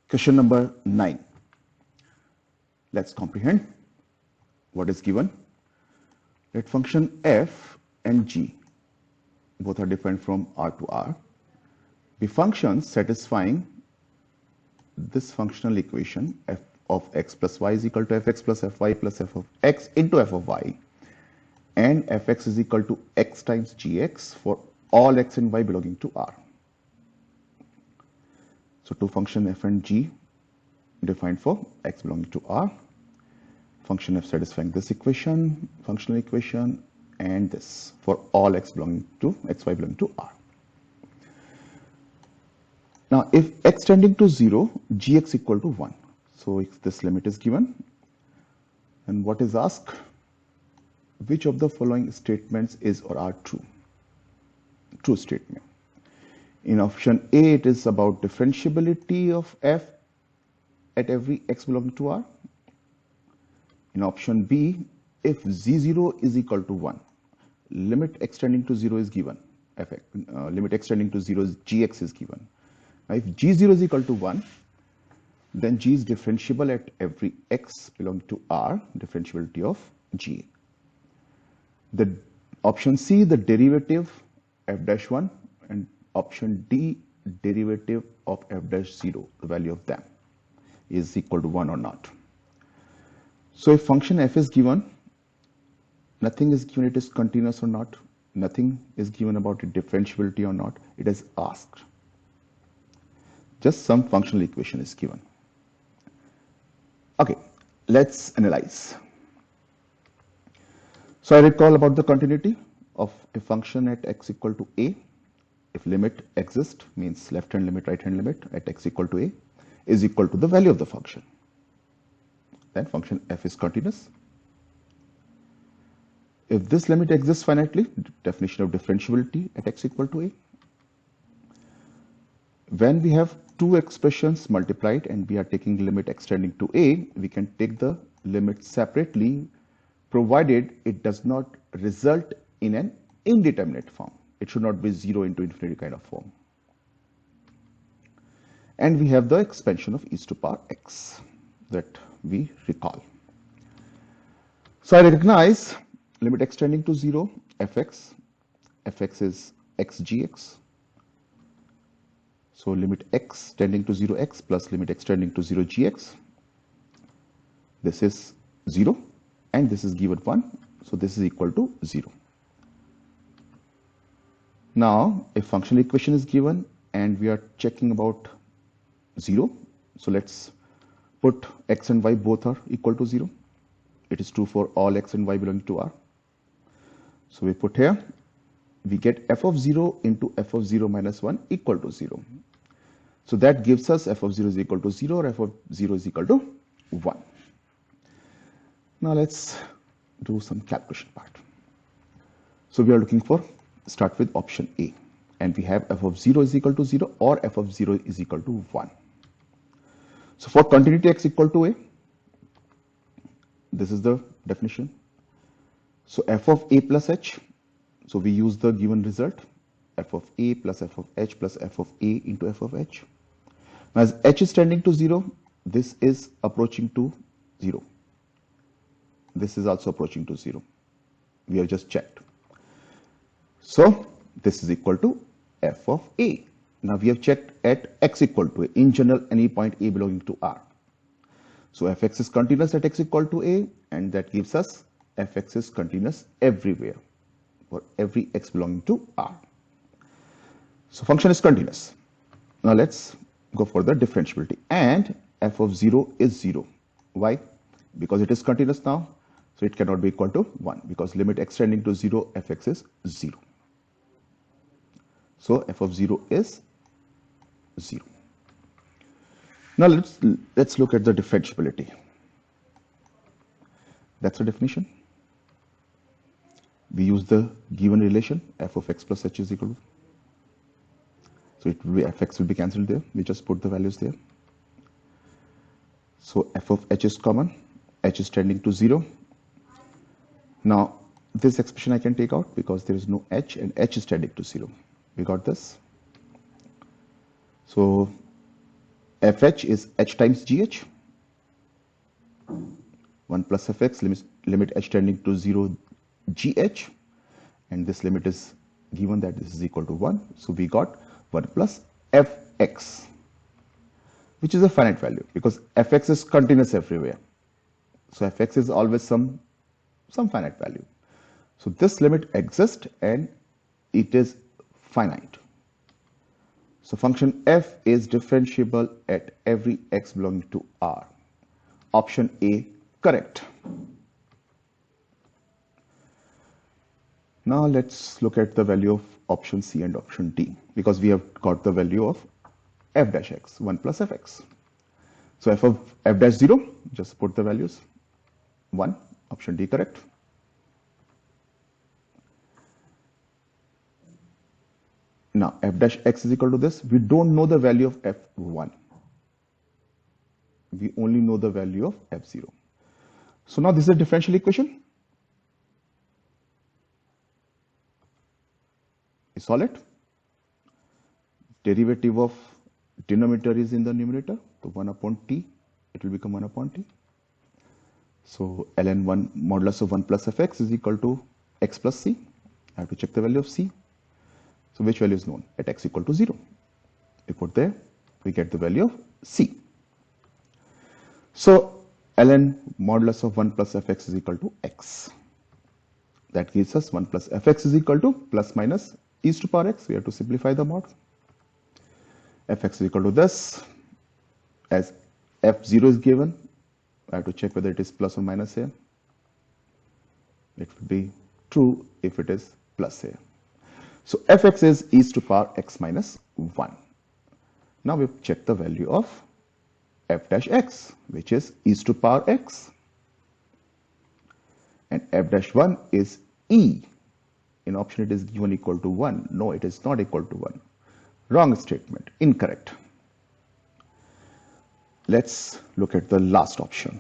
Question number 9. Let's comprehend what is given. Let function f and g, both are defined from R to R, be functions satisfying this functional equation f of x plus y is equal to fx plus fy plus f of x into f of y, and fx is equal to x times gx for all x and y belonging to R. So two functions f and g defined for x belonging to R. Function f satisfying this equation, functional equation, and this for all x belonging to xy belonging to R. Now, if x tending to 0, gx equal to 1. So if this limit is given, and what is asked? Which of the following statements is or are true? True statement. In option A, it is about differentiability of f at every x belonging to R. In option B, if z0 is equal to 1, limit extending to 0 is given. Limit extending to 0 is gx is given. Now, if g0 is equal to 1, then g is differentiable at every x belonging to R, differentiability of g. The option C, the derivative f dash 1, and option D, derivative of f dash 0, the value of them is equal to 1 or not. So if function f is given, nothing is given it is continuous or not, nothing is given about its differentiability or not, it is asked. Just some functional equation is given. Okay, let's analyze. So I recall about the continuity of a function at x equal to a. If limit exists, means left hand limit, right hand limit at x equal to a is equal to the value of the function, then function f is continuous. If this limit exists finitely, definition of differentiability at x equal to a. When we have two expressions multiplied and we are taking limit extending to a, we can take the limit separately, provided it does not result in an indeterminate form. It should not be 0 into infinity kind of form. And we have the expansion of e to the power x that we recall. So I recognize limit extending to 0, fx is x gx. So limit x tending to 0x plus limit extending to 0 gx. This is 0 and this is given 1. So this is equal to 0. Now, a functional equation is given and we are checking about 0. So let's put x and y both are equal to 0. It is true for all x and y belonging to R. So we put here, we get f of 0 into f of 0 minus 1 equal to 0. So that gives us f of 0 is equal to 0 or f of 0 is equal to 1. Now let's do some calculation part. So we are looking for, start with option A, and we have f of 0 is equal to 0 or f of 0 is equal to 1. So for continuity x equal to a, this is the definition. So f of a plus h, so we use the given result, f of a plus f of h plus f of a into f of h. Now as h is tending to 0, this is approaching to 0. This is also approaching to 0. We have just checked. So this is equal to f of a. Now we have checked at x equal to a, in general any point a belonging to R. So fx is continuous at x equal to a, and that gives us fx is continuous everywhere for every x belonging to R. So function is continuous. Now let's go for the differentiability, and f of 0 is 0. Why? Because it is continuous now, so it cannot be equal to 1, because limit extending to 0, fx is 0. So f of 0 is 0. Now let's look at the differentiability. That's the definition. We use the given relation f of x plus h is equal to. So it will be fx will be cancelled there. We just put the values there. So f of h is common. H is tending to 0. Now this expression I can take out because there is no h and h is tending to 0. We got this. So fh is h times gh. 1 plus fx limit h tending to 0 gh, and this limit is given that this is equal to 1. So we got 1 plus fx, which is a finite value because fx is continuous everywhere. So fx is always some finite value. So this limit exists and it is finite. So function f is differentiable at every x belonging to R. Option A correct. Now let's look at the value of option C and option D, because we have got the value of f dash x, 1 plus fx. So f of f dash 0, just put the values. 1, option D correct. Now f dash x is equal to this. We don't know the value of f1. We only know the value of f0. So now this is a differential equation. We solve it. Derivative of denominator is in the numerator. So 1 upon t, it will become 1 upon t. So ln1 modulus of 1 plus fx is equal to x plus c. I have to check the value of c. So which value is known? At x equal to 0. We put there, we get the value of c. So ln modulus of 1 plus fx is equal to x. That gives us 1 plus fx is equal to plus minus e to power x. We have to simplify the mod. Fx is equal to this. As f0 is given, I have to check whether it is plus or minus here. It will be true if it is plus here. So fx is e to power x minus 1. Now we check the value of f dash x, which is e to power x. And f dash 1 is e. In option it is given equal to 1. No, it is not equal to 1. Wrong statement, incorrect. Let's look at the last option.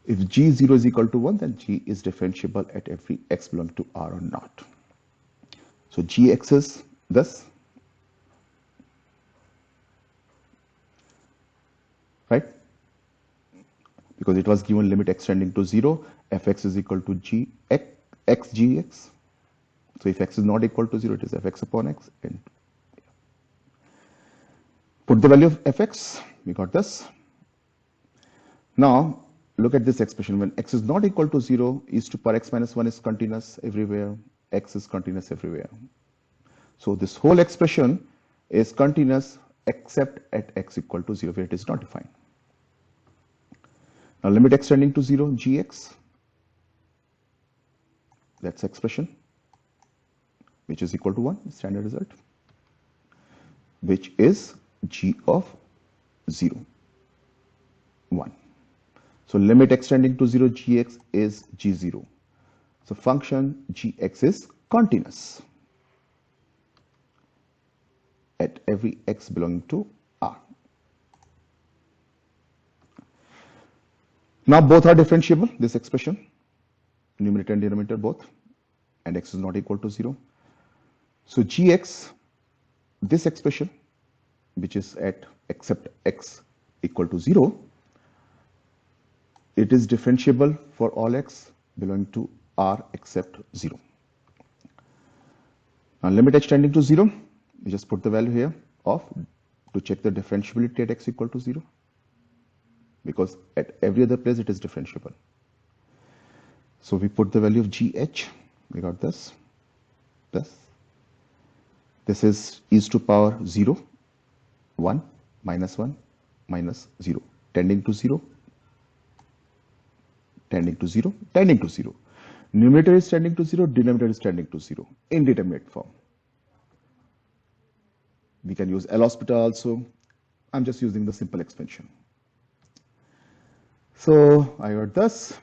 If g0 is equal to 1, then g is differentiable at every x belonging to R or not. So gx is this, right? Because it was given limit x tending to 0, fx is equal to x gx. So if x is not equal to 0, it is fx upon x. And put the value of fx, we got this. Now look at this expression. When x is not equal to 0, e to power x minus 1 is continuous everywhere. X is continuous everywhere. So this whole expression is continuous except at x equal to 0, where it is not defined. Now limit x tending to 0, gx. That's expression, which is equal to 1, standard result, which is g of 0, 1. So limit x tending to 0, gx is g0. So function gx is continuous at every x belonging to R. Now both are differentiable, this expression, numerator and denominator both, and x is not equal to 0. So gx, this expression, which is at except x equal to 0, it is differentiable for all x belonging to R except 0. Now limit h tending to 0, we just put the value here of to check the differentiability at x equal to 0, because at every other place it is differentiable. So we put the value of gh, we got this. This is e to power 0, 1, minus 1, minus 0, tending to 0, tending to 0, tending to 0. Numerator is tending to 0, denominator is tending to 0, indeterminate form. We can use L'Hospital also. I'm just using the simple expansion. So I got this.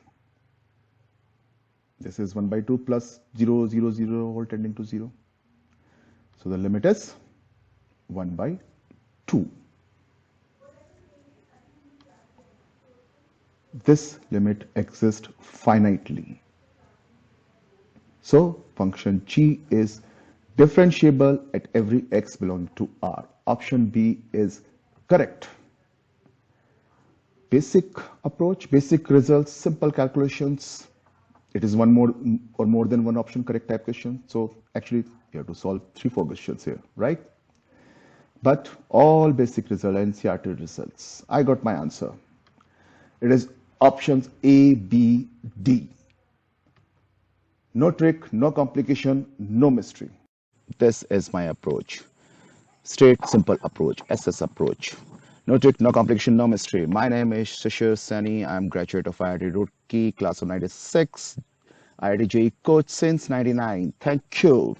This is 1 by 2 plus 0, 0, 0, all tending to 0. So the limit is 1 by 2. This limit exists finitely. So function g is differentiable at every x belonging to R. Option B is Correct. Basic approach, basic results, simple calculations. It is one more or more than one option correct type question. So actually you have to solve 3-4 questions here, right? But all basic result, NCERT results. I got my answer. It is options A, B, D. No trick, no complication, no mystery. This is my approach. Straight, simple approach, SS approach. No trick, no complication, no mystery. My name is Shishir Sani. I'm graduate of IIT Roorkee, class of 96. IIT JEE coach since 99. Thank you.